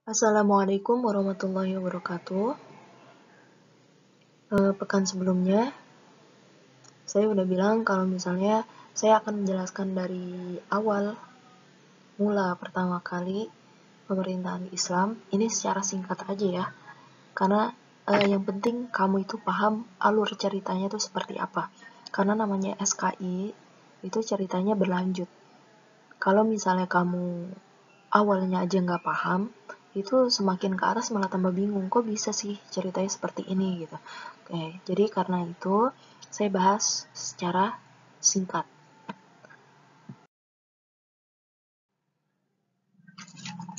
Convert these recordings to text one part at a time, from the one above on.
Assalamualaikum warahmatullahi wabarakatuh. Pekan sebelumnya, saya udah bilang kalau misalnya saya akan menjelaskan dari awal mula pertama kali pemerintahan Islam. Ini secara singkat aja ya, karena yang penting kamu itu paham alur ceritanya itu seperti apa. Karena namanya SKI itu ceritanya berlanjut. Kalau misalnya kamu awalnya aja nggak paham, itu semakin ke atas malah tambah bingung, kok bisa sih ceritanya seperti ini gitu. Oke, jadi karena itu saya bahas secara singkat.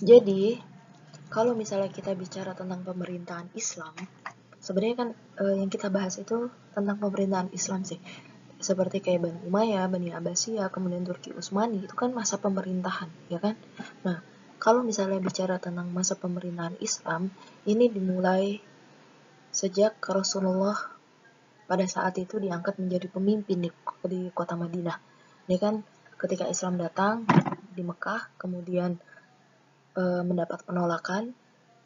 Jadi kalau misalnya kita bicara tentang pemerintahan Islam, sebenarnya kan yang kita bahas itu tentang pemerintahan Islam sih, seperti kayak Bani Umayyah, Bani Abbasiyah, kemudian Turki Utsmani, itu kan masa pemerintahan, ya kan? Nah, kalau misalnya bicara tentang masa pemerintahan Islam, ini dimulai sejak Rasulullah pada saat itu diangkat menjadi pemimpin di kota Madinah. Ini kan ketika Islam datang di Mekah, kemudian mendapat penolakan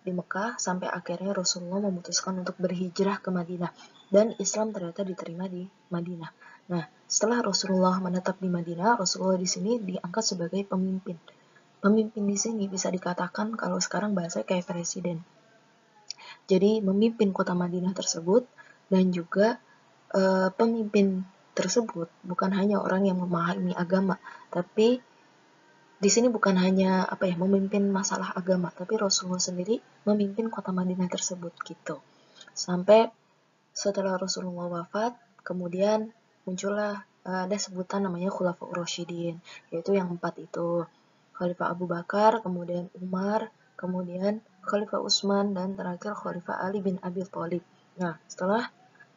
di Mekah, sampai akhirnya Rasulullah memutuskan untuk berhijrah ke Madinah, dan Islam ternyata diterima di Madinah. Nah, setelah Rasulullah menetap di Madinah, Rasulullah di sini diangkat sebagai pemimpin. Pemimpin di sini bisa dikatakan kalau sekarang bahasa kayak presiden. Jadi memimpin kota Madinah tersebut, dan juga pemimpin tersebut bukan hanya orang yang memahami agama, tapi di sini bukan hanya memimpin masalah agama, tapi Rasulullah sendiri memimpin kota Madinah tersebut gitu. Sampai setelah Rasulullah wafat, kemudian muncullah ada sebutan namanya Khulafaur Rasyidin, yaitu yang 4 itu. Khalifah Abu Bakar, kemudian Umar, kemudian Khalifah Utsman, dan terakhir Khalifah Ali bin Abi Thalib. Nah, setelah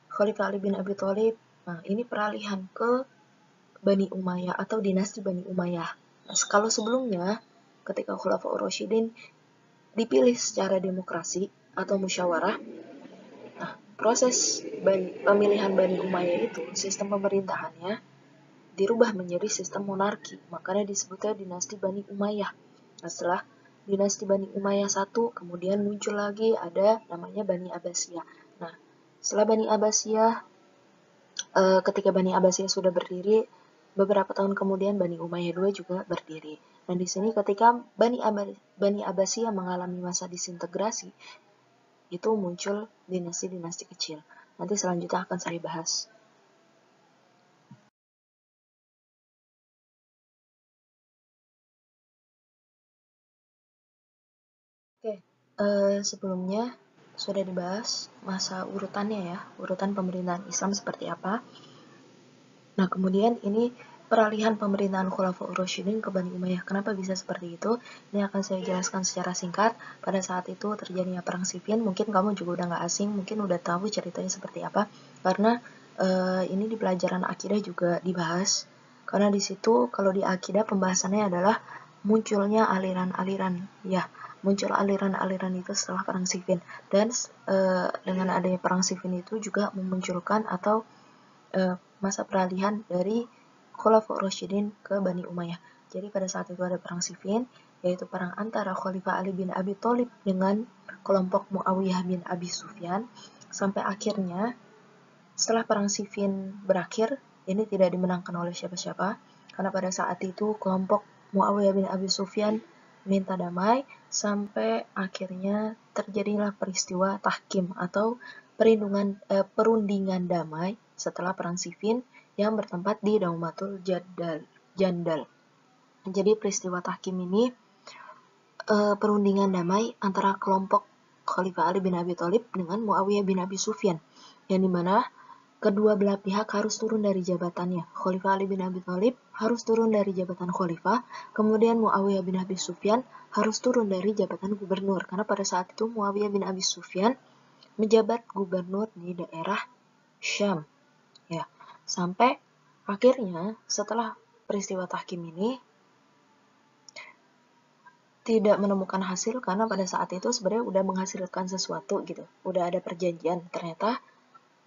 Khalifah Ali bin Abi Thalib, nah ini peralihan ke Bani Umayyah atau dinasti Bani Umayyah. Nah, kalau sebelumnya ketika Khulafaur Rasyidin dipilih secara demokrasi atau musyawarah, nah proses pemilihan Bani Umayyah itu sistem pemerintahannya dirubah menjadi sistem monarki, makanya disebutnya dinasti Bani Umayyah. Nah, setelah dinasti Bani Umayyah satu, kemudian muncul lagi ada namanya Bani Abbasiyah. Nah, setelah Bani Abbasiyah, ketika Bani Abbasiyah sudah berdiri, beberapa tahun kemudian Bani Umayyah II juga berdiri. Dan di sini ketika Bani Abbasiyah mengalami masa disintegrasi, itu muncul dinasti-dinasti kecil. Nanti selanjutnya akan saya bahas. Oke, sebelumnya sudah dibahas masa urutannya ya, urutan pemerintahan Islam seperti apa. Nah, kemudian ini peralihan pemerintahan Khulafaur Rasyidin ke Bani Umayyah. Kenapa bisa seperti itu? Ini akan saya jelaskan secara singkat. Pada saat itu terjadinya perang Siffin, mungkin kamu juga udah nggak asing, mungkin udah tahu ceritanya seperti apa, karena ini di pelajaran akidah juga dibahas. Karena di situ kalau di akidah pembahasannya adalah munculnya aliran-aliran, ya, muncul aliran-aliran itu setelah perang Siffin, dan dengan adanya perang Siffin itu juga memunculkan atau masa peralihan dari Khulafaur Rasyidin ke Bani Umayyah. Jadi pada saat itu ada perang Siffin, yaitu perang antara Khalifah Ali bin Abi Thalib dengan kelompok Muawiyah bin Abi Sufyan, sampai akhirnya setelah perang Siffin berakhir, ini tidak dimenangkan oleh siapa-siapa, karena pada saat itu kelompok Muawiyah bin Abi Sufyan minta damai, sampai akhirnya terjadilah peristiwa tahkim atau perundingan damai setelah perang Siffin yang bertempat di Daumatul Jandal. Jadi peristiwa tahkim ini perundingan damai antara kelompok Khalifah Ali bin Abi Thalib dengan Muawiyah bin Abi Sufyan, yang dimana kedua belah pihak harus turun dari jabatannya. Khalifah Ali bin Abi Thalib harus turun dari jabatan khalifah, kemudian Muawiyah bin Abi Sufyan harus turun dari jabatan gubernur, karena pada saat itu Muawiyah bin Abi Sufyan menjabat gubernur di daerah Syam. Ya, sampai akhirnya setelah peristiwa tahkim ini tidak menemukan hasil, karena pada saat itu sebenarnya udah menghasilkan sesuatu gitu, udah ada perjanjian, ternyata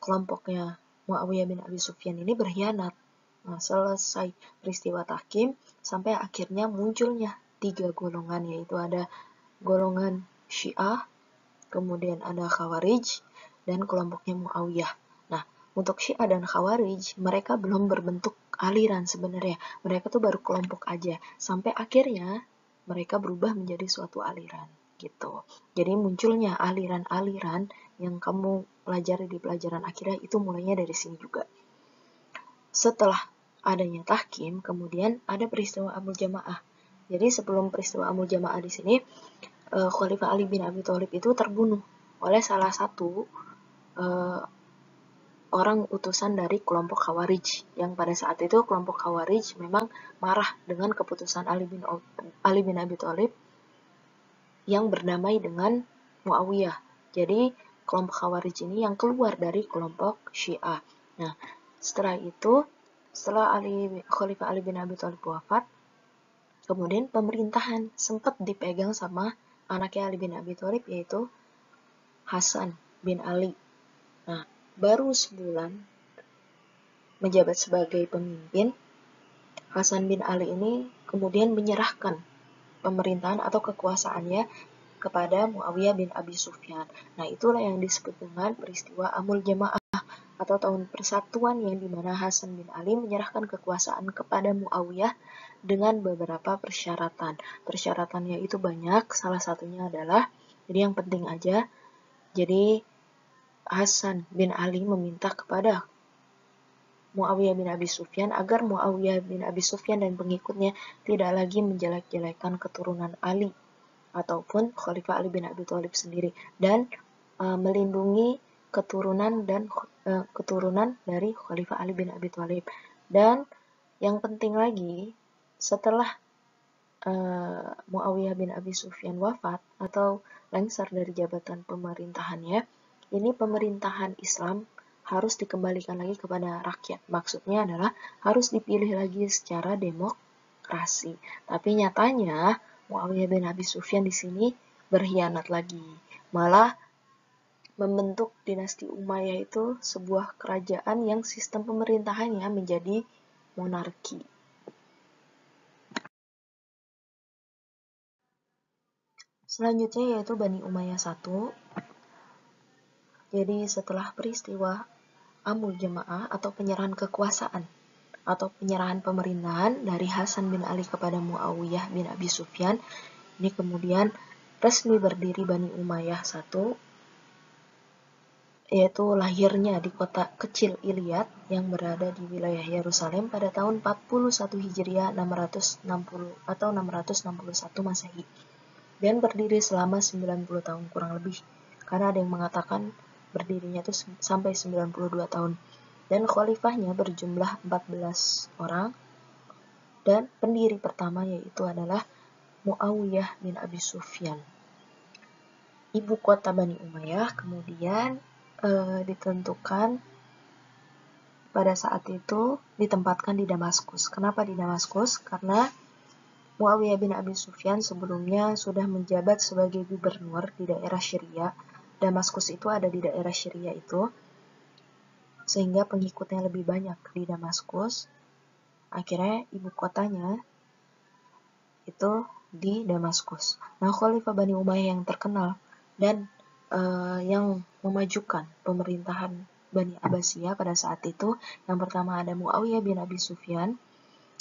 kelompoknya Muawiyah bin Abi Sufyan ini berkhianat. Nah, selesai peristiwa tahkim, sampai akhirnya munculnya 3 golongan, yaitu ada golongan Syiah, kemudian ada Khawarij, dan kelompoknya Muawiyah. Nah, untuk Syiah dan Khawarij, mereka belum berbentuk aliran sebenarnya. Mereka tuh baru kelompok aja. Sampai akhirnya mereka berubah menjadi suatu aliran gitu. Jadi munculnya aliran-aliran yang kamu pelajari di pelajaran akhirnya itu mulainya dari sini juga. Setelah adanya tahkim, kemudian ada peristiwa Amul Jamaah. Jadi sebelum peristiwa Amul Jamaah di sini, Khalifah Ali bin Abi Thalib itu terbunuh oleh salah satu orang utusan dari kelompok Khawarij, yang pada saat itu kelompok Khawarij memang marah dengan keputusan Ali bin Abi Thalib yang berdamai dengan Muawiyah. Jadi kelompok Khawarij ini yang keluar dari kelompok Syiah. Nah, setelah itu, setelah Khalifah Ali bin Abi Thalib wafat, kemudian pemerintahan sempat dipegang sama anaknya Ali bin Abi Thalib, yaitu Hasan bin Ali. Nah, baru sebulan menjabat sebagai pemimpin, Hasan bin Ali ini kemudian menyerahkan pemerintahan atau kekuasaannya kepada Muawiyah bin Abi Sufyan. Nah, itulah yang disebut dengan peristiwa Amul Jamaah atau tahun persatuan, yang dimana Hasan bin Ali menyerahkan kekuasaan kepada Muawiyah dengan beberapa persyaratan. Persyaratannya itu banyak, salah satunya adalah, jadi yang penting aja, jadi Hasan bin Ali meminta kepada Muawiyah bin Abi Sufyan agar Muawiyah bin Abi Sufyan dan pengikutnya tidak lagi menjelek-jelekan keturunan Ali ataupun Khalifah Ali bin Abi Thalib sendiri, dan melindungi keturunan dari Khalifah Ali bin Abi Thalib. Dan yang penting lagi, setelah Muawiyah bin Abi Sufyan wafat atau lengser dari jabatan pemerintahannya, ini pemerintahan Islam harus dikembalikan lagi kepada rakyat. Maksudnya adalah harus dipilih lagi secara demokrasi. Tapi nyatanya Muawiyah bin Abi Sufyan di sini berkhianat lagi. Malah membentuk dinasti Umayyah itu sebuah kerajaan yang sistem pemerintahannya menjadi monarki. Selanjutnya yaitu Bani Umayyah I. Jadi setelah peristiwa Amul Jamaah atau penyerahan kekuasaan atau penyerahan pemerintahan dari Hasan bin Ali kepada Muawiyah bin Abi Sufyan, ini kemudian resmi berdiri Bani Umayyah I, yaitu lahirnya di kota kecil Ilyat yang berada di wilayah Yerusalem pada tahun 41 Hijriah 660 atau 661 Masehi, dan berdiri selama 90 tahun kurang lebih, karena ada yang mengatakan berdirinya itu sampai 92 tahun. Dan khalifahnya berjumlah 14 orang, dan pendiri pertama yaitu adalah Muawiyah bin Abi Sufyan. Ibu kota Bani Umayyah kemudian ditentukan pada saat itu ditempatkan di Damaskus. Kenapa di Damaskus? Karena Muawiyah bin Abi Sufyan sebelumnya sudah menjabat sebagai gubernur di daerah Syria. Damaskus itu ada di daerah Syria itu, sehingga pengikutnya lebih banyak di Damaskus. Akhirnya ibu kotanya itu di Damaskus. Nah, Khalifah Bani Umayyah yang terkenal dan yang memajukan pemerintahan Bani Abbasiyah pada saat itu, yang pertama ada Muawiyah bin Abi Sufyan,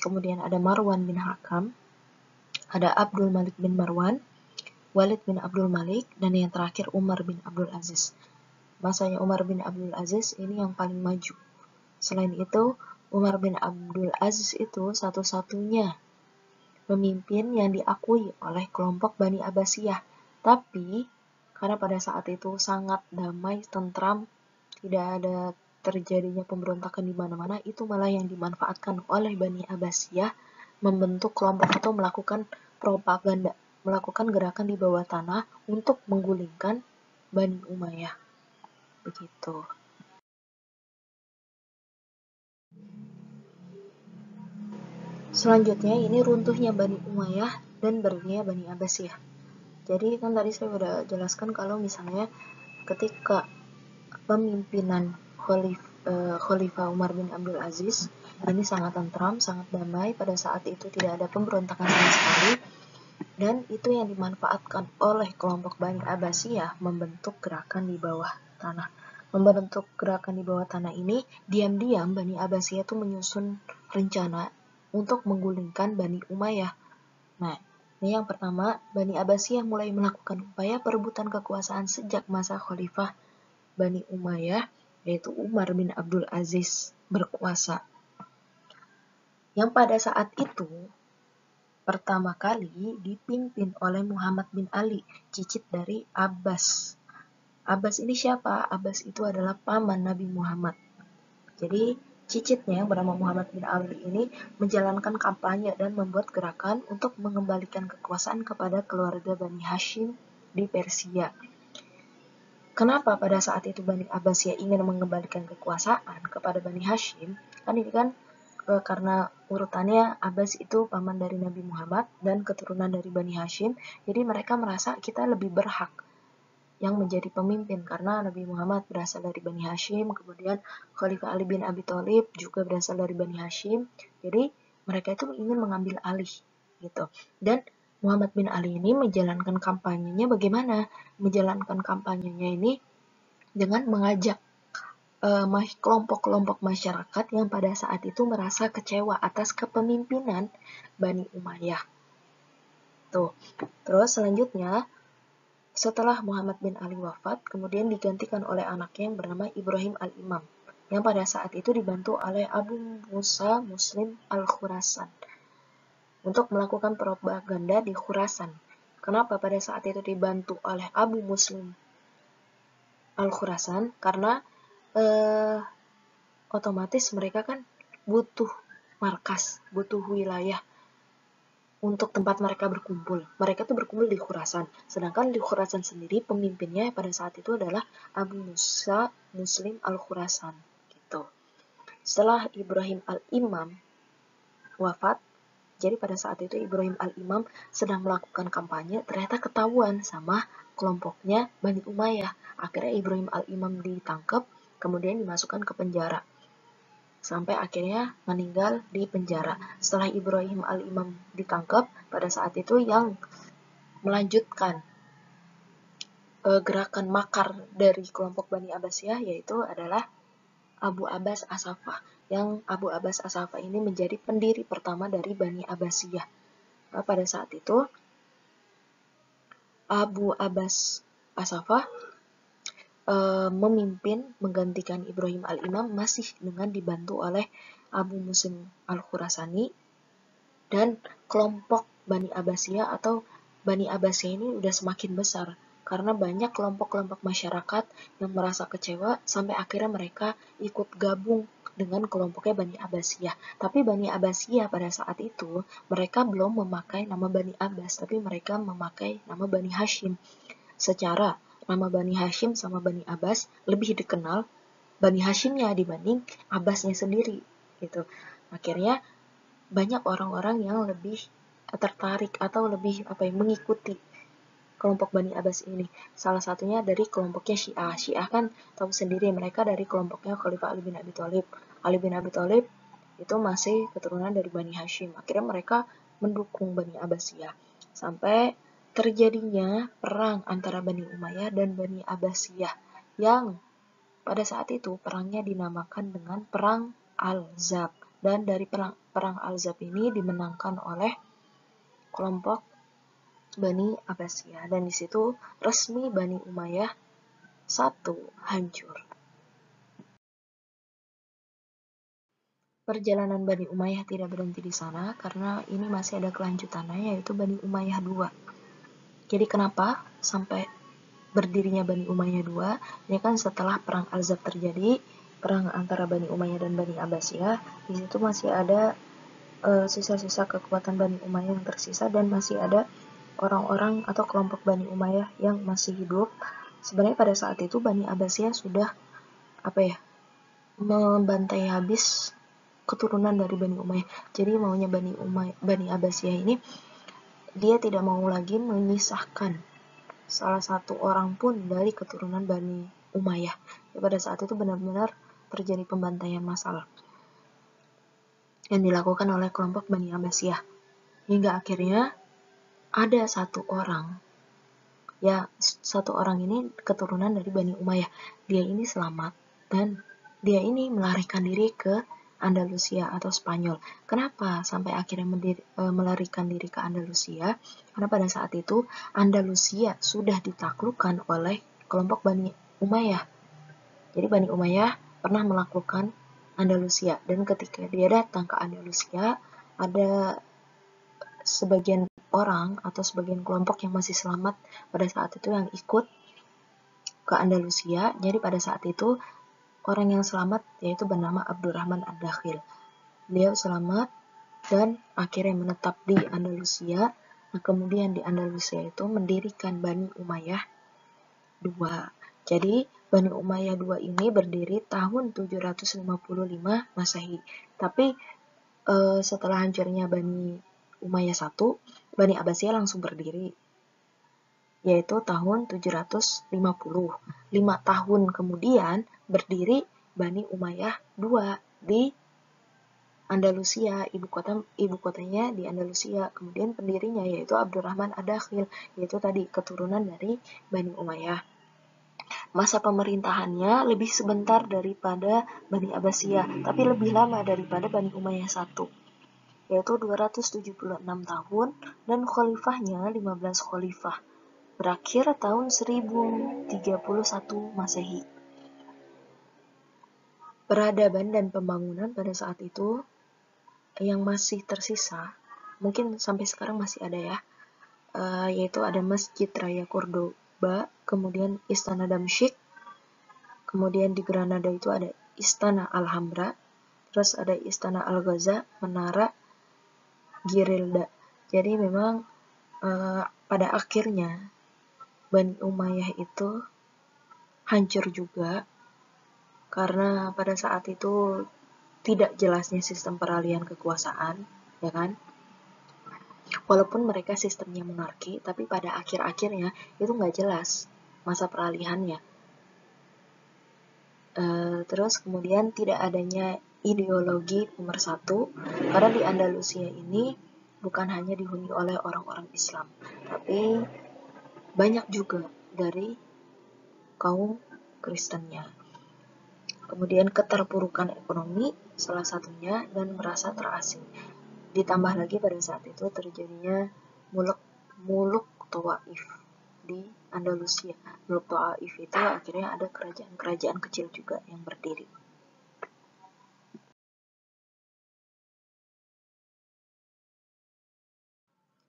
kemudian ada Marwan bin Hakam, ada Abdul Malik bin Marwan, Walid bin Abdul Malik, dan yang terakhir Umar bin Abdul Aziz. Masanya Umar bin Abdul Aziz ini yang paling maju. Selain itu, Umar bin Abdul Aziz itu satu-satunya pemimpin yang diakui oleh kelompok Bani Abbasiyah. Tapi, karena pada saat itu sangat damai, tentram, tidak ada terjadinya pemberontakan di mana-mana, itu malah yang dimanfaatkan oleh Bani Abbasiyah membentuk kelompok atau melakukan propaganda, melakukan gerakan di bawah tanah untuk menggulingkan Bani Umayyah. Begitu. Selanjutnya ini runtuhnya Bani Umayyah dan berdirinya Bani Abbasiyah. Jadi kan tadi saya sudah jelaskan kalau misalnya ketika pemimpinan Khalifah Umar bin Abdul Aziz ini sangat tentram, sangat damai, pada saat itu tidak ada pemberontakan sama sekali, Dan itu yang dimanfaatkan oleh kelompok Bani Abbasiyah membentuk gerakan di bawah tanah. Membentuk gerakan di bawah tanah ini, diam-diam Bani Abbasiyah itu menyusun rencana untuk menggulingkan Bani Umayyah. Nah, ini yang pertama, Bani Abbasiyah mulai melakukan upaya perebutan kekuasaan sejak masa Khalifah Bani Umayyah, yaitu Umar bin Abdul Aziz berkuasa. Yang pada saat itu pertama kali dipimpin oleh Muhammad bin Ali, cicit dari Abbas. Abbas ini siapa? Abbas itu adalah paman Nabi Muhammad. Jadi cicitnya yang bernama Muhammad bin Ali ini menjalankan kampanye dan membuat gerakan untuk mengembalikan kekuasaan kepada keluarga Bani Hashim di Persia. Kenapa pada saat itu Bani Abbasiyah ingin mengembalikan kekuasaan kepada Bani Hashim? Kan ini kan karena urutannya Abbas itu paman dari Nabi Muhammad dan keturunan dari Bani Hashim, jadi mereka merasa kita lebih berhak yang menjadi pemimpin karena Nabi Muhammad berasal dari Bani Hashim, kemudian Khalifah Ali bin Abi Thalib juga berasal dari Bani Hashim, jadi mereka itu ingin mengambil alih gitu. Dan Muhammad bin Ali ini menjalankan kampanyenya bagaimana? Menjalankan kampanyenya ini dengan mengajak kelompok-kelompok masyarakat yang pada saat itu merasa kecewa atas kepemimpinan Bani Umayyah. Tuh. Terus selanjutnya, setelah Muhammad bin Ali wafat, kemudian digantikan oleh anaknya yang bernama Ibrahim al-Imam, yang pada saat itu dibantu oleh Abu Musa Muslim al-Khurasan untuk melakukan propaganda di Khurasan. Kenapa pada saat itu dibantu oleh Abu Muslim al-Khurasan? Karena otomatis mereka kan butuh markas, butuh wilayah untuk tempat mereka berkumpul. Mereka tuh berkumpul di Khurasan. Sedangkan di Khurasan sendiri pemimpinnya pada saat itu adalah Abu Musa Muslim al-Khurasan gitu. Setelah Ibrahim al-Imam wafat, jadi pada saat itu Ibrahim al-Imam sedang melakukan kampanye, ternyata ketahuan sama kelompoknya Bani Umayyah. Akhirnya Ibrahim al-Imam ditangkap, kemudian dimasukkan ke penjara. Sampai akhirnya meninggal di penjara. Setelah Ibrahim al-Imam ditangkap, pada saat itu yang melanjutkan gerakan makar dari kelompok Bani Abbasiyah yaitu adalah Abu Abbas As-Saffah. Yang Abu Abbas As-Saffah ini menjadi pendiri pertama dari Bani Abbasiyah. Nah, pada saat itu Abu Abbas As-Saffah memimpin menggantikan Ibrahim al-Imam masih dengan dibantu oleh Abu Muslim al-Khurasani, dan kelompok Bani Abbasiyah atau Bani Abbasiyah ini udah semakin besar karena banyak kelompok-kelompok masyarakat yang merasa kecewa sampai akhirnya mereka ikut gabung dengan kelompoknya Bani Abbasiyah. Tapi Bani Abbasiyah pada saat itu mereka belum memakai nama Bani Abbas, tapi mereka memakai nama Bani Hashim. Secara nama Bani Hashim sama Bani Abbas lebih dikenal Bani Hashimnya dibanding Abbasnya sendiri gitu. Akhirnya banyak orang-orang yang lebih tertarik atau lebih mengikuti kelompok Bani Abbas ini. Salah satunya dari kelompoknya Syiah. Syiah kan tahu sendiri mereka dari kelompoknya Khalifah Ali bin Abi Thalib. Ali bin Abi Thalib itu masih keturunan dari Bani Hashim. Akhirnya mereka mendukung Bani Abbasiyah sampai terjadinya perang antara Bani Umayyah dan Bani Abbasiyah yang pada saat itu perangnya dinamakan dengan Perang Al-Zab, dan dari perang Al-Zab ini dimenangkan oleh kelompok Bani Abbasiyah, dan di situ resmi Bani Umayyah hancur. Perjalanan Bani Umayyah tidak berhenti di sana karena ini masih ada kelanjutannya, yaitu Bani Umayyah II. Jadi kenapa sampai berdirinya Bani Umayyah II? Ini kan setelah perang Al-Zab terjadi, perang antara Bani Umayyah dan Bani Abbasiyah. Di situ masih ada sisa-sisa kekuatan Bani Umayyah yang tersisa, dan masih ada orang-orang atau kelompok Bani Umayyah yang masih hidup. Sebenarnya pada saat itu Bani Abbasiyah sudah membantai habis keturunan dari Bani Umayyah. Jadi maunya Bani Abbasiyah ini, dia tidak mau lagi memisahkan salah satu orang pun dari keturunan Bani Umayyah. Ya, pada saat itu benar-benar terjadi pembantaian massal yang dilakukan oleh kelompok Bani Abbasiyah. Hingga akhirnya ada satu orang, ya satu orang ini keturunan dari Bani Umayyah. Dia ini selamat dan dia ini melarikan diri ke Andalusia atau Spanyol. Kenapa sampai akhirnya melarikan diri ke Andalusia? Karena pada saat itu Andalusia sudah ditaklukkan oleh kelompok Bani Umayyah. Jadi Bani Umayyah pernah melakukan Andalusia, dan ketika dia datang ke Andalusia, ada sebagian orang atau sebagian kelompok yang masih selamat pada saat itu yang ikut ke Andalusia. Jadi pada saat itu orang yang selamat yaitu bernama Abdurrahman Ad-Dakhil. Beliau selamat dan akhirnya menetap di Andalusia. Nah, kemudian di Andalusia itu mendirikan Bani Umayyah II. Jadi Bani Umayyah II ini berdiri tahun 755 Masehi. Tapi setelah hancurnya Bani Umayyah I, Bani Abbasiyah langsung berdiri, yaitu tahun 750. 5 tahun kemudian berdiri Bani Umayyah II di Andalusia, ibu kotanya di Andalusia. Kemudian pendirinya yaitu Abdurrahman Ad-Dakhil, yaitu tadi keturunan dari Bani Umayyah. Masa pemerintahannya lebih sebentar daripada Bani Abbasiyah, tapi lebih lama daripada Bani Umayyah I, yaitu 276 tahun, dan khalifahnya 15 khalifah. Berakhir tahun 1031 Masehi. Peradaban dan pembangunan pada saat itu yang masih tersisa, mungkin sampai sekarang masih ada ya, yaitu ada Masjid Raya Cordoba, kemudian Istana Damsyik, kemudian di Granada itu ada Istana Alhambra, terus ada Istana Al-Ghaza, Menara Girilda. Jadi memang pada akhirnya Bani Umayyah itu hancur juga karena pada saat itu tidak jelasnya sistem peralihan kekuasaan, ya kan? Walaupun mereka sistemnya monarki, tapi pada akhir-akhirnya itu nggak jelas masa peralihannya. Terus kemudian tidak adanya ideologi pemersatu, karena di Andalusia ini bukan hanya dihuni oleh orang-orang Islam, tapi banyak juga dari kaum Kristennya. Kemudian keterpurukan ekonomi salah satunya, dan merasa terasing. Ditambah lagi pada saat itu terjadinya muluk Tawaif di Andalusia. Muluk Tawaif itu akhirnya ada kerajaan-kerajaan kecil juga yang berdiri.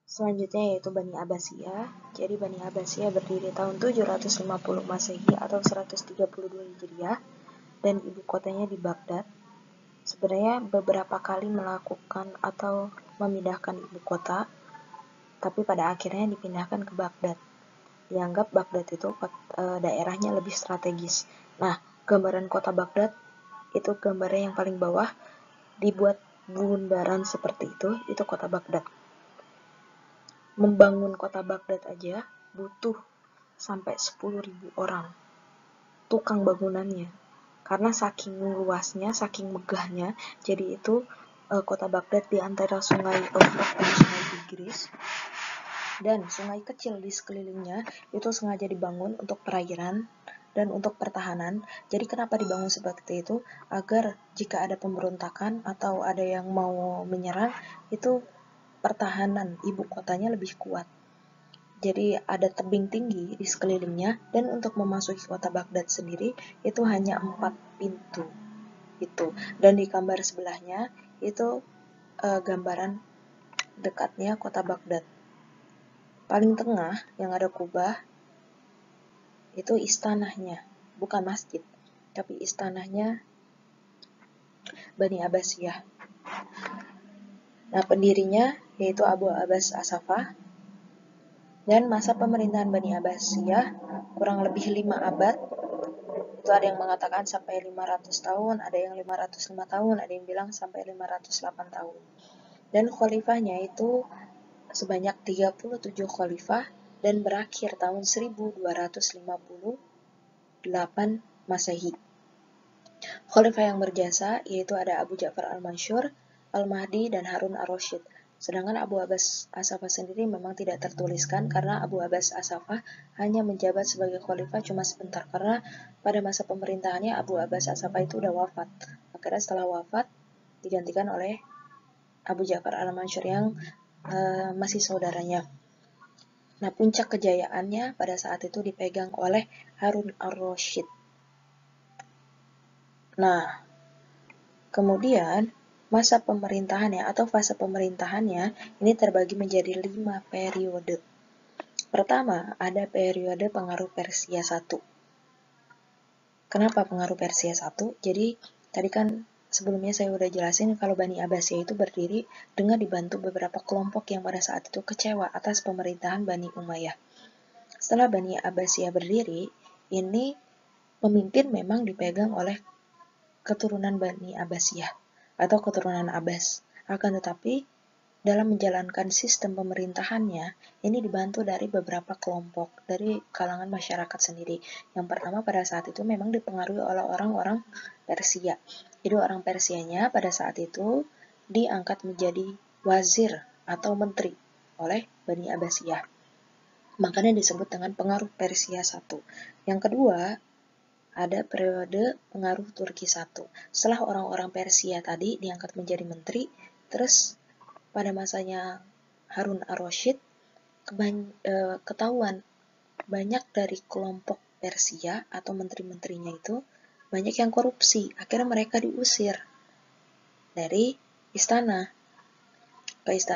Selanjutnya yaitu Bani Abbasiyah. Jadi Bani Abbasiyah berdiri tahun 750 Masehi atau 132 Hijriah, dan ibu kotanya di Baghdad. Sebenarnya beberapa kali melakukan atau memindahkan ibu kota, tapi pada akhirnya dipindahkan ke Baghdad. Dianggap Baghdad itu daerahnya lebih strategis. Nah, gambaran kota Baghdad itu gambarnya yang paling bawah, dibuat bundaran seperti itu kota Baghdad. Membangun kota Baghdad aja butuh sampai 10.000 orang tukang bangunannya, karena saking luasnya, saking megahnya. Jadi itu kota Baghdad di antara sungai Eufrat dan sungai Tigris, dan sungai kecil di sekelilingnya itu sengaja dibangun untuk perairan dan untuk pertahanan. Jadi kenapa dibangun seperti itu? Agar jika ada pemberontakan atau ada yang mau menyerang, itu pertahanan ibu kotanya lebih kuat. Jadi ada tebing tinggi di sekelilingnya, dan untuk memasuki kota Baghdad sendiri itu hanya 4 pintu itu. Dan di gambar sebelahnya itu gambaran dekatnya kota Baghdad. Paling tengah yang ada kubah itu istanahnya, bukan masjid, tapi istanahnya Bani Abbasiyah. Nah, pendirinya yaitu Abu Abbas As-Saffah, dan masa pemerintahan Bani Abbasiyah kurang lebih 5 abad. Itu ada yang mengatakan sampai 500 tahun, ada yang 505 tahun, ada yang bilang sampai 508 tahun. Dan khalifahnya itu sebanyak 37 khalifah, dan berakhir tahun 1258 Masehi. Khalifah yang berjasa yaitu ada Abu Ja'far al-Mansur, Al-Mahdi, dan Harun ar-Rasyid. Sedangkan Abu Abbas As-Saffah sendiri memang tidak tertuliskan karena Abu Abbas As-Saffah hanya menjabat sebagai khalifah cuma sebentar, karena pada masa pemerintahannya Abu Abbas As-Saffah itu udah wafat. Akhirnya setelah wafat digantikan oleh Abu Ja'far Al-Mansur yang masih saudaranya. Nah, puncak kejayaannya pada saat itu dipegang oleh Harun Ar-Rasyid. Nah, kemudian masa pemerintahannya atau fase pemerintahannya ini terbagi menjadi 5 periode. Pertama, ada periode pengaruh Persia I. Kenapa pengaruh Persia I? Jadi, tadi kan sebelumnya saya udah jelasin kalau Bani Abbasiyah itu berdiri dengan dibantu beberapa kelompok yang pada saat itu kecewa atas pemerintahan Bani Umayyah. Setelah Bani Abbasiyah berdiri, ini pemimpin memang dipegang oleh keturunan Bani Abbasiyah atau keturunan Abbas. Akan tetapi, dalam menjalankan sistem pemerintahannya, ini dibantu dari beberapa kelompok, dari kalangan masyarakat sendiri. Yang pertama pada saat itu memang dipengaruhi oleh orang-orang Persia. Jadi orang Persianya pada saat itu diangkat menjadi wazir atau menteri oleh Bani Abbasiyah. Makanya disebut dengan pengaruh Persia I. Yang kedua, ada periode pengaruh Turki I. Setelah orang-orang Persia tadi diangkat menjadi menteri, terus pada masanya Harun Ar-Rasyid ketahuan banyak dari kelompok Persia atau menteri-menterinya itu banyak yang korupsi. Akhirnya mereka diusir dari istana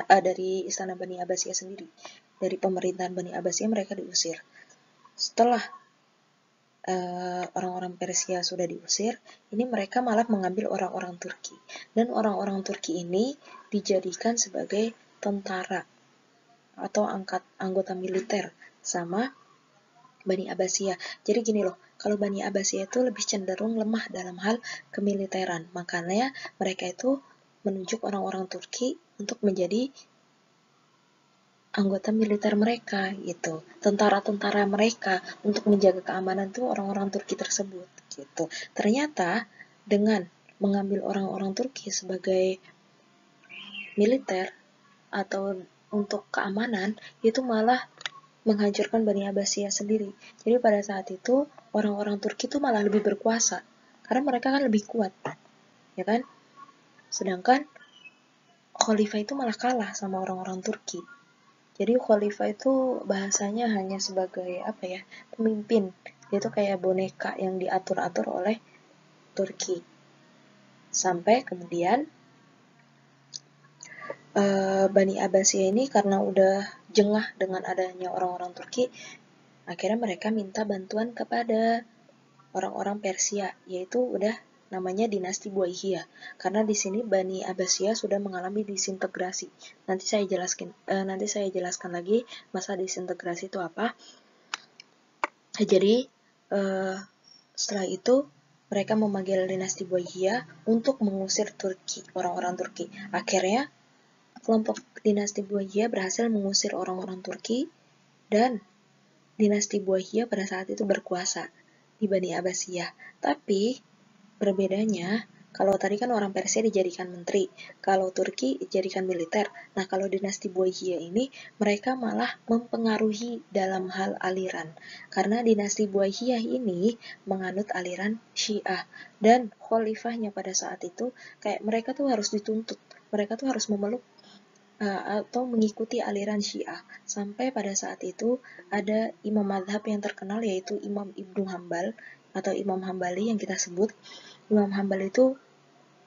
dari istana Bani Abbasiyah sendiri. Dari pemerintahan Bani Abbasiyah mereka diusir. Setelah orang-orang Persia sudah diusir, ini mereka malah mengambil orang-orang Turki. Dan orang-orang Turki ini dijadikan sebagai tentara atau anggota militer sama Bani Abbasiyah. Jadi gini loh, kalau Bani Abbasiyah itu lebih cenderung lemah dalam hal kemiliteran. Makanya mereka itu menunjuk orang-orang Turki untuk menjadi anggota militer mereka gitu, tentara-tentara mereka untuk menjaga keamanan tuh orang-orang Turki tersebut gitu. Ternyata dengan mengambil orang-orang Turki sebagai militer atau untuk keamanan itu malah menghancurkan Bani Abbasiyah sendiri. Jadi pada saat itu orang-orang Turki itu malah lebih berkuasa karena mereka kan lebih kuat, ya kan? Sedangkan khalifah itu malah kalah sama orang-orang Turki. Jadi khalifah itu bahasanya hanya sebagai apa ya, pemimpin. Dia itu kayak boneka yang diatur-atur oleh Turki. Sampai kemudian Bani Abbasiyah ini karena udah jengah dengan adanya orang-orang Turki, akhirnya mereka minta bantuan kepada orang-orang Persia, yaitu udah namanya dinasti Buaihiyah. Karena di sini Bani Abbasiyah sudah mengalami disintegrasi. Nanti saya jelaskan lagi masa disintegrasi itu apa. Jadi setelah itu mereka memanggil dinasti Buaihiyah untuk mengusir Turki, orang-orang Turki. Akhirnya kelompok dinasti Buaihiyah berhasil mengusir orang-orang Turki dan dinasti Buaihiyah pada saat itu berkuasa di Bani Abbasiyah. Tapi berbedanya, kalau tadi kan orang Persia dijadikan menteri, kalau Turki dijadikan militer. Nah, kalau dinasti Buaihiyah ini, mereka malah mempengaruhi dalam hal aliran. Karena dinasti Buaihiyah ini menganut aliran Syiah. Dan khalifahnya pada saat itu, kayak mereka tuh harus dituntut. Mereka tuh harus memeluk atau mengikuti aliran Syiah. Sampai pada saat itu ada imam madhab yang terkenal yaitu Imam Ibnu Hambal atau Imam Hambali yang kita sebut. Imam Hambali itu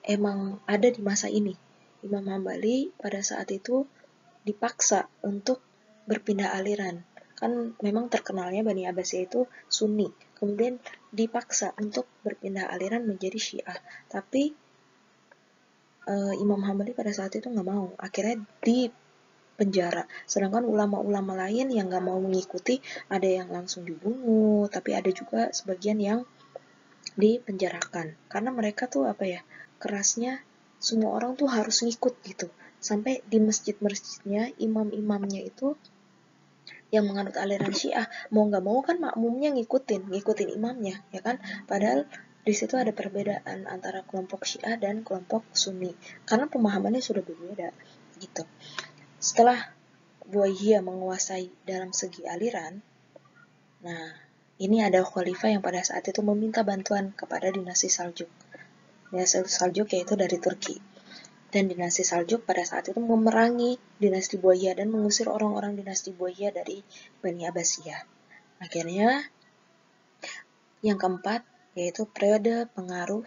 emang ada di masa ini. Imam Hambali pada saat itu dipaksa untuk berpindah aliran. Kan memang terkenalnya Bani Abbasiyah itu Sunni. Kemudian dipaksa untuk berpindah aliran menjadi Syiah. Tapi Imam Hambali pada saat itu nggak mau. Akhirnya di penjara. Sedangkan ulama-ulama lain yang nggak mau mengikuti, ada yang langsung dibunuh, tapi ada juga sebagian yang dipenjarakan. Karena mereka tuh apa ya, kerasnya semua orang tuh harus ngikut gitu. Sampai di masjid-masjidnya, imam-imamnya itu yang menganut aliran Syiah, mau nggak mau kan makmumnya ngikutin imamnya, ya kan? Padahal di situ ada perbedaan antara kelompok Syiah dan kelompok Sunni, karena pemahamannya sudah berbeda gitu. Setelah Buaihiyah menguasai dalam segi aliran, nah ini ada khalifah yang pada saat itu meminta bantuan kepada dinasti Saljuk. Dinasti Saljuk yaitu dari Turki. Dan dinasti Saljuk pada saat itu memerangi dinasti Buaihiyah dan mengusir orang-orang dinasti Buaihiyah dari Bani Abbasiyah. Akhirnya yang keempat yaitu periode pengaruh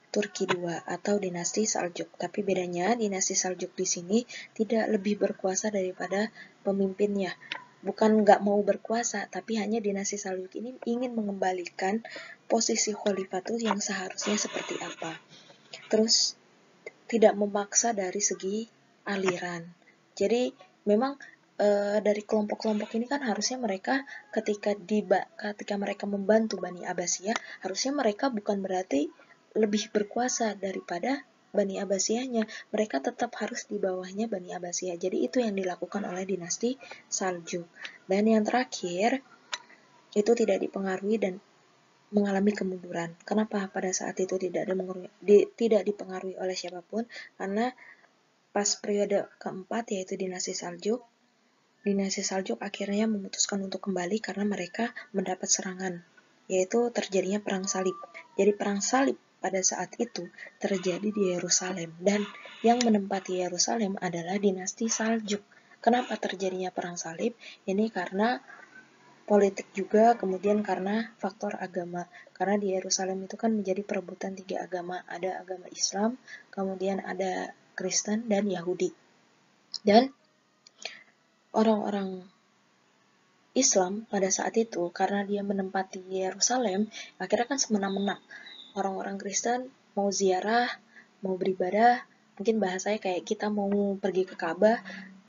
Turki II atau dinasti Saljuk. Tapi bedanya dinasti Saljuk di sini tidak lebih berkuasa daripada pemimpinnya. Bukan nggak mau berkuasa, tapi hanya dinasti Saljuk ini ingin mengembalikan posisi khalifatul yang seharusnya seperti apa. Terus tidak memaksa dari segi aliran. Jadi memang dari kelompok-kelompok ini kan harusnya mereka ketika mereka membantu Bani Abbasiyah, harusnya mereka bukan berarti lebih berkuasa daripada Bani Abbasiyahnya. Mereka tetap harus di bawahnya Bani Abbasiyah. Jadi itu yang dilakukan oleh dinasti Saljuk. Dan yang terakhir, itu tidak dipengaruhi dan mengalami kemunduran. Kenapa pada saat itu tidak dipengaruhi oleh siapapun? Karena pas periode keempat yaitu dinasti Saljuk akhirnya memutuskan untuk kembali karena mereka mendapat serangan, yaitu terjadinya perang salib. Jadi perang salib pada saat itu terjadi di Yerusalem, dan yang menempati Yerusalem adalah dinasti Saljuk. Kenapa terjadinya perang salib? Ini karena politik juga, kemudian karena faktor agama. Karena di Yerusalem itu kan menjadi perebutan 3 agama. Ada agama Islam, kemudian ada Kristen, dan Yahudi. Dan orang-orang Islam pada saat itu, karena dia menempati Yerusalem, akhirnya kan semena-mena. Orang-orang Kristen mau ziarah, mau beribadah, mungkin bahasanya kayak kita mau pergi ke Ka'bah,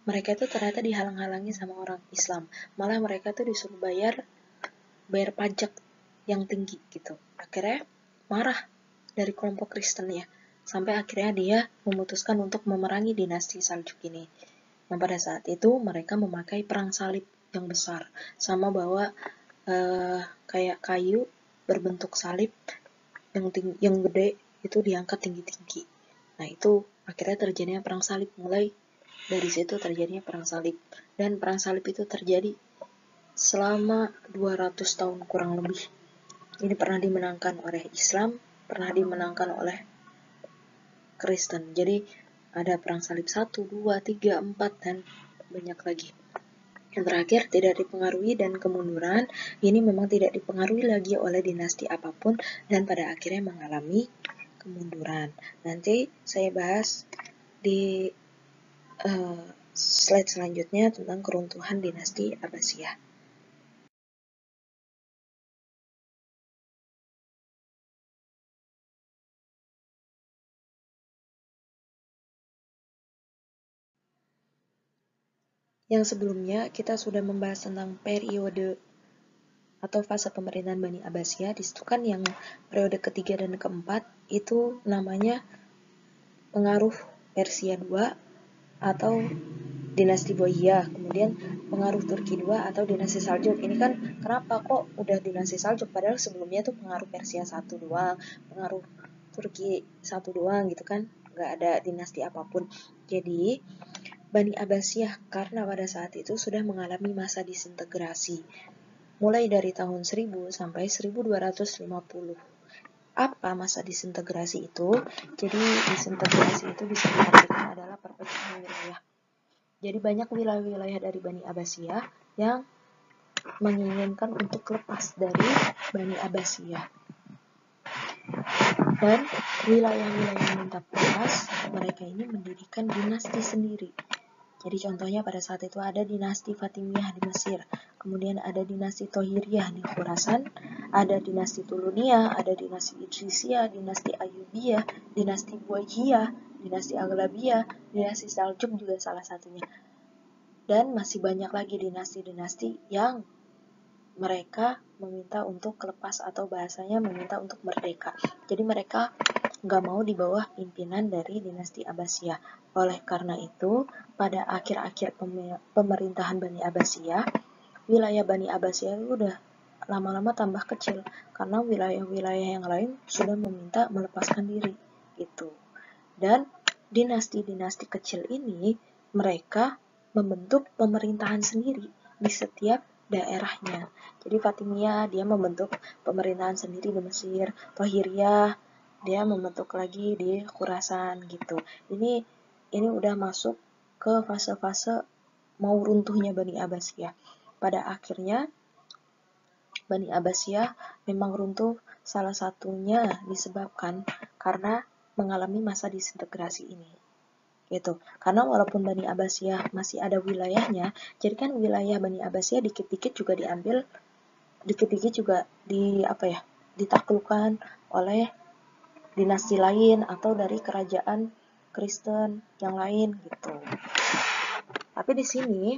mereka itu ternyata dihalang-halangi sama orang Islam. Malah mereka tuh disuruh bayar pajak yang tinggi gitu. Akhirnya marah dari kelompok Kristennya, sampai akhirnya dia memutuskan untuk memerangi dinasti Saljuk ini. Nah pada saat itu mereka memakai perang salib yang besar, sama bawa kayak kayu berbentuk salib yang gede itu diangkat tinggi-tinggi. Nah itu akhirnya terjadinya perang salib. Mulai dari situ terjadinya perang salib, dan perang salib itu terjadi selama 200 tahun kurang lebih. Ini pernah dimenangkan oleh Islam, pernah dimenangkan oleh Kristen. Jadi ada perang salib 1, 2, 3, 4, dan banyak lagi. Yang terakhir, tidak dipengaruhi dan kemunduran. Ini memang tidak dipengaruhi lagi oleh dinasti apapun dan pada akhirnya mengalami kemunduran. Nanti saya bahas di slide selanjutnya tentang keruntuhan dinasti Abbasiyah. Yang sebelumnya kita sudah membahas tentang periode atau fase pemerintahan Bani Abbasiyah. Di situ kan yang periode ketiga dan keempat itu namanya pengaruh Persia II atau dinasti Buaihiyah, kemudian pengaruh Turki II atau dinasti Saljuk. Ini kan kenapa kok udah dinasti Saljuk, padahal sebelumnya tuh pengaruh Persia 1 doang, pengaruh Turki 1 doang gitu kan, nggak ada dinasti apapun. Jadi Bani Abbasiyah karena pada saat itu sudah mengalami masa disintegrasi mulai dari tahun 1000 sampai 1250. Apa masa disintegrasi itu? Jadi disintegrasi itu bisa diartikan adalah perpecahan wilayah. Jadi banyak wilayah-wilayah dari Bani Abbasiyah yang menginginkan untuk lepas dari Bani Abbasiyah. Dan wilayah-wilayah yang minta lepas, mereka ini mendirikan dinasti sendiri. Jadi contohnya pada saat itu ada dinasti Fatimiyah di Mesir, kemudian ada dinasti Tohiriyah di Khurasan, ada dinasti Tuluniyah, ada dinasti Idrisiyah, dinasti Ayyubiyah, dinasti Buaihiyah, dinasti Aghlabiyah, dinasti Saljuk juga salah satunya. Dan masih banyak lagi dinasti-dinasti yang mereka meminta untuk lepas atau bahasanya meminta untuk merdeka. Jadi mereka nggak mau di bawah pimpinan dari dinasti Abbasiyah. Oleh karena itu, pada akhir-akhir pemerintahan Bani Abbasiyah, wilayah Bani Abbasiyah itu udah lama-lama tambah kecil karena wilayah-wilayah yang lain sudah meminta melepaskan diri gitu. Dan dinasti-dinasti kecil ini mereka membentuk pemerintahan sendiri di setiap daerahnya. Jadi Fatimiyah dia membentuk pemerintahan sendiri di Mesir, Tohiriyah dia membentuk lagi di Khurasan gitu. Ini udah masuk ke fase-fase mau runtuhnya Bani Abbasiyah. Pada akhirnya Bani Abbasiyah memang runtuh, salah satunya disebabkan karena mengalami masa disintegrasi ini. Gitu. Karena walaupun Bani Abbasiyah masih ada wilayahnya, jadi kan wilayah Bani Abbasiyah dikit-dikit juga diambil, dikit-dikit juga ditaklukkan oleh dinasti lain atau dari kerajaan Kristen yang lain gitu. Tapi di sini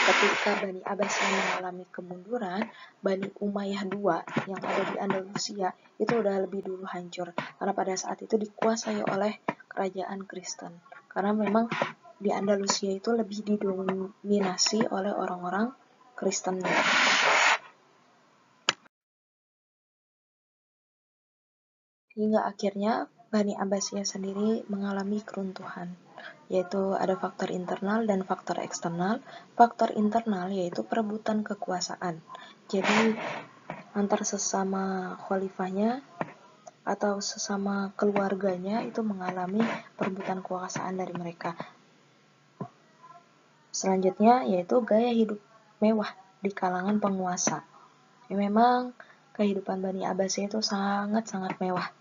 ketika Bani Abbasiyah mengalami kemunduran, Bani Umayyah II yang ada di Andalusia itu udah lebih dulu hancur karena pada saat itu dikuasai oleh kerajaan Kristen. Karena memang di Andalusia itu lebih didominasi oleh orang-orang Kristen. Hingga akhirnya Bani Abbasiyah sendiri mengalami keruntuhan, yaitu ada faktor internal dan faktor eksternal. Faktor internal yaitu perebutan kekuasaan. Jadi antar sesama khalifahnya atau sesama keluarganya itu mengalami perebutan kekuasaan dari mereka. Selanjutnya yaitu gaya hidup mewah di kalangan penguasa. Memang kehidupan Bani Abbasiyah itu sangat-sangat mewah.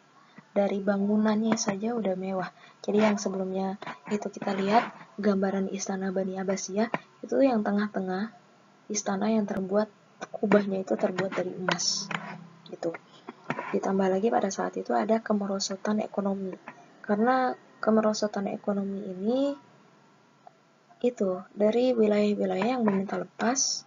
Dari bangunannya saja udah mewah. Jadi yang sebelumnya itu kita lihat gambaran istana Bani Abbasiyah itu yang tengah-tengah istana yang terbuat kubahnya itu terbuat dari emas. Gitu. Ditambah lagi pada saat itu ada kemerosotan ekonomi. Karena kemerosotan ekonomi ini itu dari wilayah-wilayah yang meminta lepas,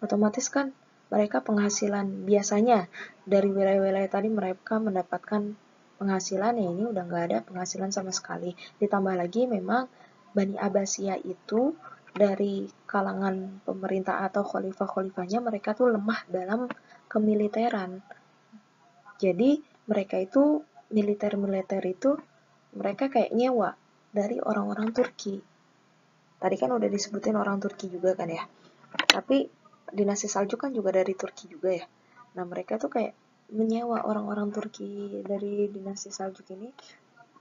otomatis kan mereka penghasilan biasanya dari wilayah-wilayah tadi mereka mendapatkan penghasilan, ya ini udah nggak ada penghasilan sama sekali. Ditambah lagi memang Bani Abbasiyah itu dari kalangan pemerintah atau khalifah-khalifahnya mereka tuh lemah dalam kemiliteran. Jadi mereka itu militer-militer itu mereka kayak nyewa dari orang-orang Turki. Tadi kan udah disebutin orang Turki juga kan ya. Tapi dinasti Saljuk kan juga dari Turki juga ya. Nah mereka tuh kayak menyewa orang-orang Turki dari dinasti Saljuk ini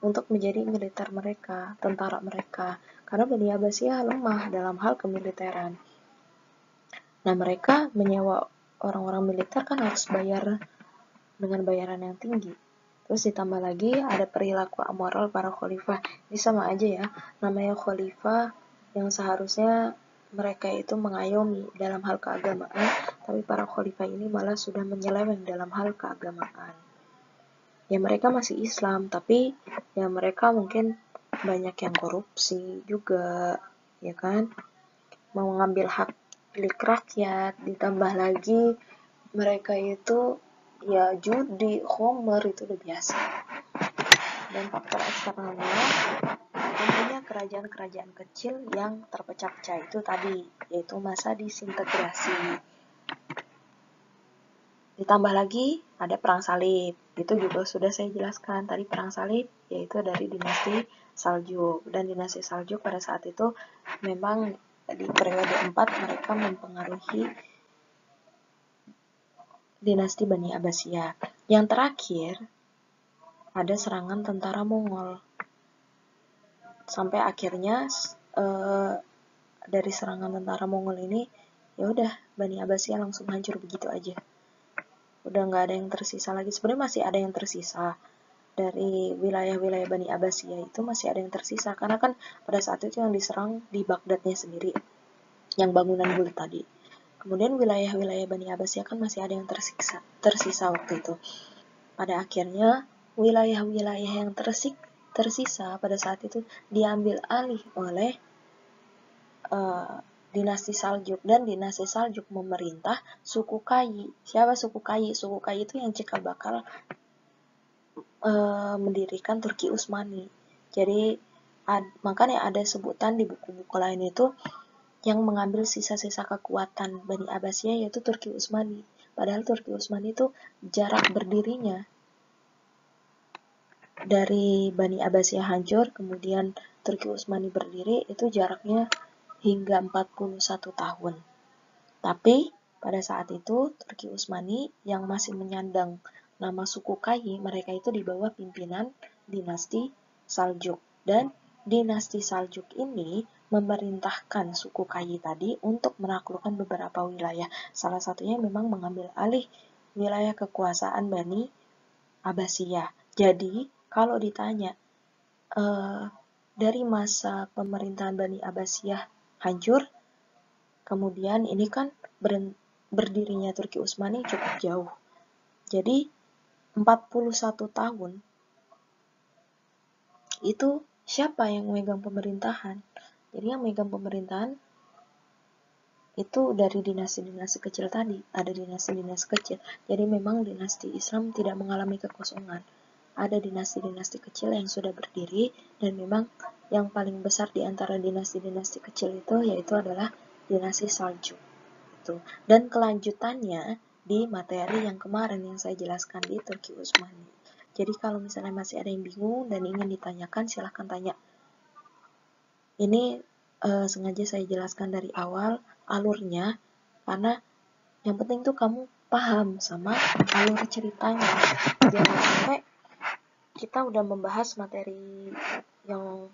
untuk menjadi militer mereka, tentara mereka. Karena Bani Abbasiyah lemah dalam hal kemiliteran. Nah mereka menyewa orang-orang militer kan harus bayar dengan bayaran yang tinggi. Terus ditambah lagi ada perilaku amoral para khalifah. Ini sama aja ya, namanya khalifah yang seharusnya mereka itu mengayomi dalam hal keagamaan, tapi para khalifah ini malah sudah menyeleweng dalam hal keagamaan. Ya mereka masih Islam, tapi ya mereka mungkin banyak yang korupsi juga, ya kan? Mau ngambil hak milik rakyat, ditambah lagi mereka itu ya judi, homer itu udah biasa. Dan faktor eksternalnya tentunya kerajaan-kerajaan kecil yang terpecah-pecah itu tadi, yaitu masa disintegrasi. Ditambah lagi ada perang salib, itu juga sudah saya jelaskan tadi. Perang salib yaitu dari dinasti Saljuk, dan dinasti Saljuk pada saat itu memang di periode 4 mereka mempengaruhi dinasti Bani Abbasiyah. Yang terakhir ada serangan tentara Mongol. Sampai akhirnya dari serangan tentara Mongol ini ya udah Bani Abbasiyah langsung hancur begitu aja. Udah nggak ada yang tersisa lagi. Sebenarnya masih ada yang tersisa dari wilayah-wilayah Bani Abbasiyah, itu masih ada yang tersisa karena kan pada saat itu yang diserang di Baghdadnya sendiri, yang bangunan bulat tadi. Kemudian wilayah-wilayah Bani Abbasiyah kan masih ada yang tersisa waktu itu. Pada akhirnya wilayah-wilayah yang tersisa pada saat itu diambil alih oleh dinasti Saljuk, dan dinasti Saljuk memerintah suku Kai. Siapa suku Kai? Suku Kai itu yang cikal bakal mendirikan Turki Utsmani. Jadi makanya ada sebutan di buku-buku lain itu yang mengambil sisa-sisa kekuatan Bani Abbasiyah yaitu Turki Utsmani. Padahal Turki Utsmani itu jarak berdirinya dari Bani Abbasiyah hancur, kemudian Turki Utsmani berdiri, itu jaraknya hingga 41 tahun. Tapi pada saat itu Turki Utsmani yang masih menyandang nama suku Kai, mereka itu di bawah pimpinan dinasti Saljuk. Dan dinasti Saljuk ini memerintahkan suku Kai tadi untuk menaklukkan beberapa wilayah. Salah satunya memang mengambil alih wilayah kekuasaan Bani Abbasiyah. Jadi, kalau ditanya dari masa pemerintahan Bani Abbasiyah hancur, kemudian ini kan berdirinya Turki Utsmani cukup jauh. Jadi 41 tahun itu siapa yang memegang pemerintahan? Jadi yang memegang pemerintahan itu dari dinasti-dinasti kecil tadi, ada dinasti-dinasti kecil. Jadi memang dinasti Islam tidak mengalami kekosongan. Ada dinasti-dinasti kecil yang sudah berdiri, dan memang yang paling besar di antara dinasti-dinasti kecil itu yaitu adalah dinasti Saljuk. Dan kelanjutannya di materi yang kemarin yang saya jelaskan di Turki Utsmani. Jadi kalau misalnya masih ada yang bingung dan ingin ditanyakan, silahkan tanya. Ini sengaja saya jelaskan dari awal alurnya, karena yang penting tuh kamu paham sama alur ceritanya. Jangan sampai kita udah membahas materi yang